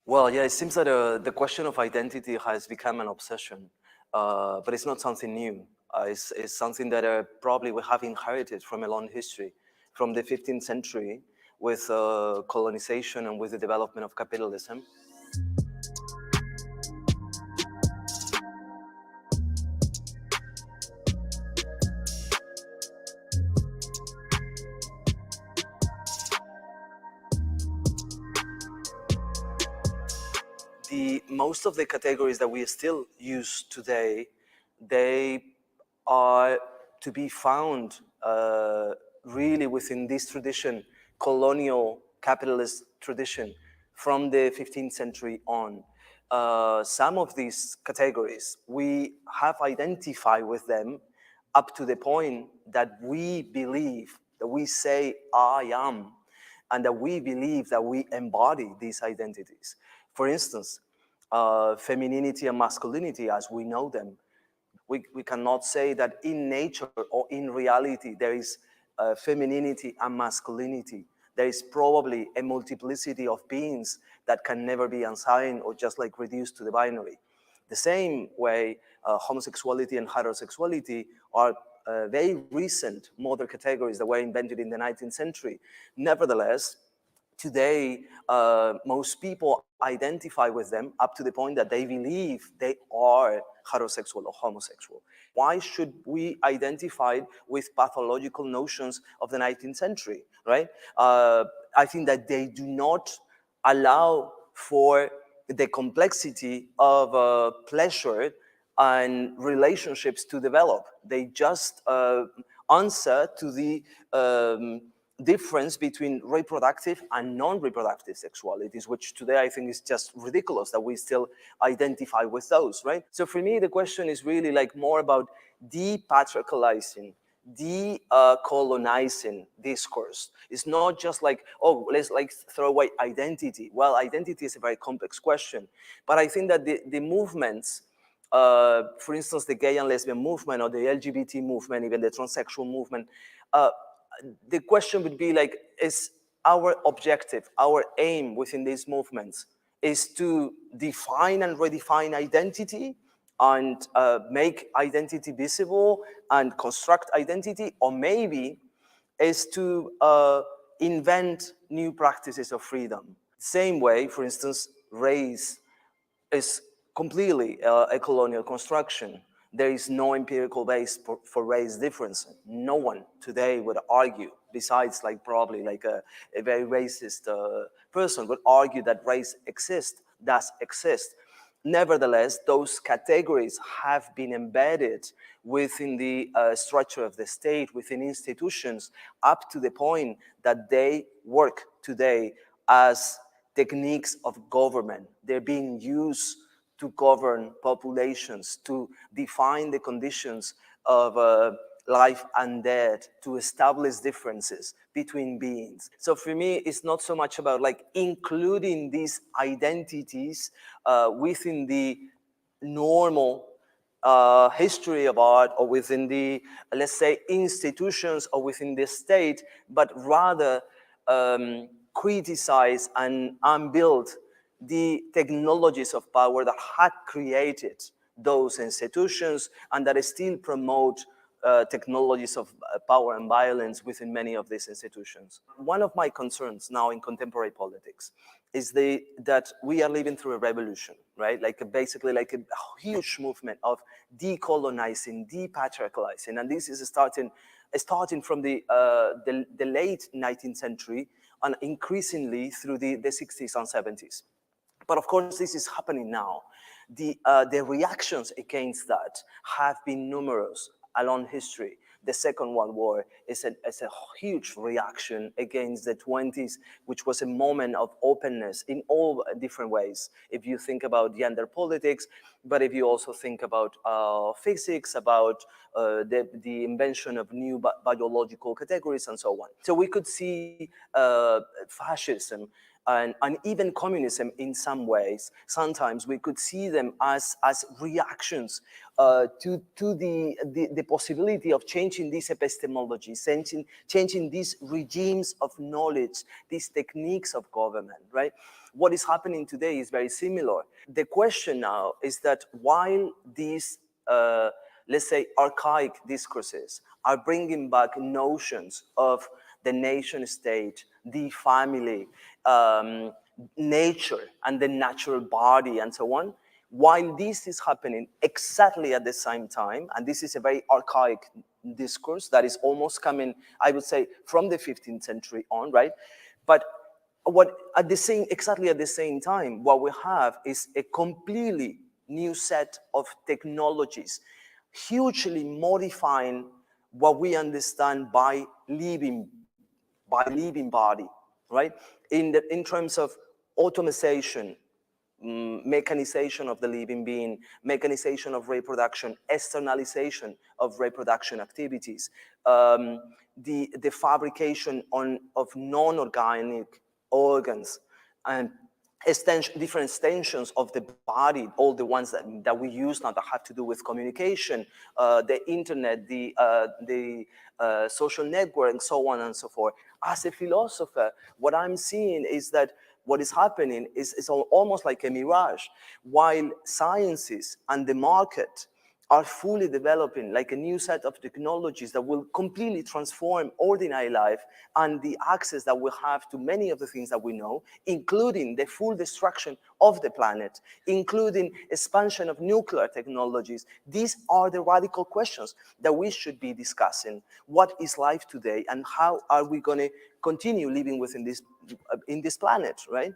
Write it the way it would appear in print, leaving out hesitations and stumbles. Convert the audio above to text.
Well, yeah, it seems that the question of identity has become an obsession, but it's not something new. It's something that probably we have inherited from a long history, from the 15th century with colonization and with the development of capitalism. The most of the categories that we still use today, they are to be found really within this tradition, colonial capitalist tradition from the 15th century on. Some of these categories we have identified with them up to the point that we believe, that we say I am, and that we believe that we embody these identities. For instance, femininity and masculinity as we know them. We cannot say that in nature or in reality there is femininity and masculinity. There is probably a multiplicity of beings that can never be assigned or just like reduced to the binary. The same way, homosexuality and heterosexuality are very recent modern categories that were invented in the 19th century. Nevertheless, today, most people identify with them up to the point that they believe they are heterosexual or homosexual. Why should we identify with pathological notions of the 19th century, right? I think that they do not allow for the complexity of pleasure and relationships to develop. They just answer to the difference between reproductive and non-reproductive sexualities, which today I think is just ridiculous that we still identify with those, right? So for me, the question is really like more about depatriarchalizing, decolonizing discourse. It's not just like, oh, let's like throw away identity. Well, identity is a very complex question, but I think that the movements, for instance, the gay and lesbian movement or the LGBT movement, even the transsexual movement, uh, the question would be like, is our objective, our aim within these movements is to define and redefine identity and make identity visible and construct identity, or maybe is to invent new practices of freedom. Same way, for instance, race is completely a colonial construction. There is no empirical base for race difference. No one today would argue, besides like probably like a very racist person, would argue that race exists, does exist. Nevertheless, those categories have been embedded within the structure of the state, within institutions, up to the point that they work today as techniques of government. They're being used to govern populations, to define the conditions of life and death, to establish differences between beings. So for me, it's not so much about like including these identities within the normal history of art or within the, let's say, institutions or within the state, but rather criticize and unbuild the technologies of power that had created those institutions and that still promote technologies of power and violence within many of these institutions. One of my concerns now in contemporary politics is that we are living through a revolution, right? Like basically like a huge movement of decolonizing, depatriarchalizing, and this is starting from the late 19th century and increasingly through the 60s and 70s. But of course, this is happening now. The reactions against that have been numerous along history. The Second World War is a huge reaction against the 20s, which was a moment of openness in all different ways. If you think about gender politics, but if you also think about physics, about the invention of new biological categories and so on. So we could see fascism and even communism in some ways. Sometimes we could see them as reactions to the possibility of changing these epistemologies, changing these regimes of knowledge, these techniques of government, right? What is happening today is very similar. The question now is that while these, let's say, archaic discourses are bringing back notions of the nation state, the family, nature, and the natural body, and so on, while this is happening exactly at the same time, and this is a very archaic discourse that is almost coming, I would say, from the 15th century on, right? But what at the same, exactly at the same time, what we have is a completely new set of technologies, hugely modifying what we understand by living body, right? In terms of automation, mechanization of the living being, mechanization of reproduction, externalization of reproduction activities, the fabrication of non-organic organs, and different extensions of the body, all the ones that we use now that have to do with communication, the internet, the social network, and so on and so forth. As a philosopher, what I'm seeing is that what is happening is almost like a mirage. While sciences and the market are fully developing like a new set of technologies that will completely transform ordinary life and the access that we have to many of the things that we know, including the full destruction of the planet, including expansion of nuclear technologies. These are the radical questions that we should be discussing. What is life today, and how are we going to continue living within this in this planet, right?